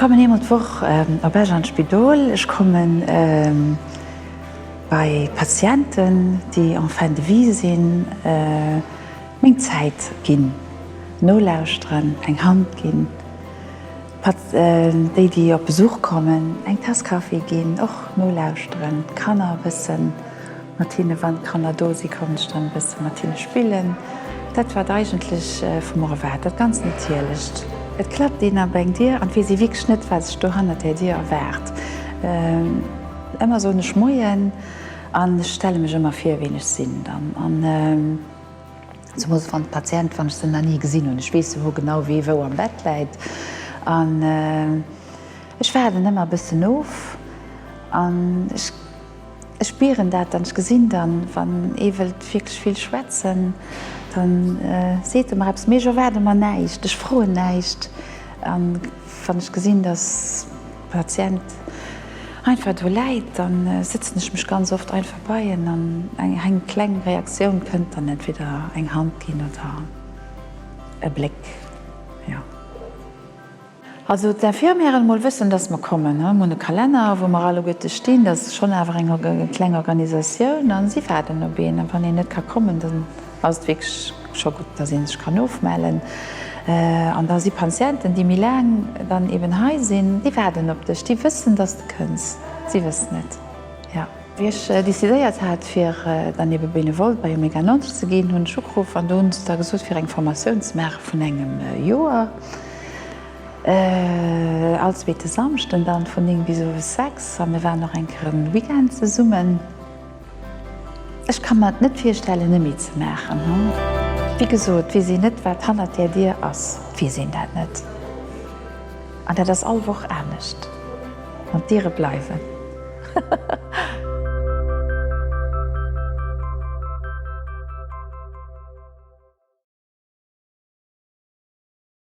komme jemand woch op an Spidol. Ich komme bei Patienten, die en fin de vie sinn még Zeit ginn. Nolauusren, eng Hand ginn. Déi die op Besuch kommen, eng Taskaffee ginn, och nolauusren, Kanner bisssen, Martine wann Kanner dosi kommen dann bis Martine spielen. Dat war eigentlich vum Morwert, dat ganz natierlecht. Et klappt Di beng Dir an wie sie wie geschnitt was du hannet Dir erwert. Immer so ne Schmoien an stelle mech immer fir wenig sinn dann. So muss van Patient wann den nie gesinn und ich wees wo genau wie wo am Bett leit. Ich werden immer bisssen of ich spieren dat dann gesinn dann wann ewelt wirklich viel schwätzen. Dann seet mar abs méger werden man neicht, Dech froe neicht wann ich gesinn, dass Patient einfach do leit, dann sitzen ich mich ganz oft ein vorbeiien an eng kleng Reaktion kënnt dann entweder eng Hand gin oder e Blick. Ja. Also der Firmieren moll wissen, dass man kommen Mo Kalender, wo man alle Gotte stehen, das schon awer enger kleng Organisaioun an sie werden op been, wann net kann kommen, dann ausweg schon gut, da sinn ich kann aufmelden. An da sie Patienten, die mir lang dann eben he sinn, die werden op dich, die wissen, dass du kannst. Sie wissen net. Ja. Wie ich décidéiert hat fir dann Benevol bei Meganon zu gehen hun Schuckruf an uns da gesucht fir Informationsmer vun engem Joer. Als wete samchten dann von irgendwie so 6 an wir waren noch enkeren Weekend zu summen. Ich kann mat net firstellen mi ze machen. Wie gesot, wie sie net wat hannert Dir ass, wie sinn dat net. An der das allwoch ernstcht. Und Tiere bleiwen.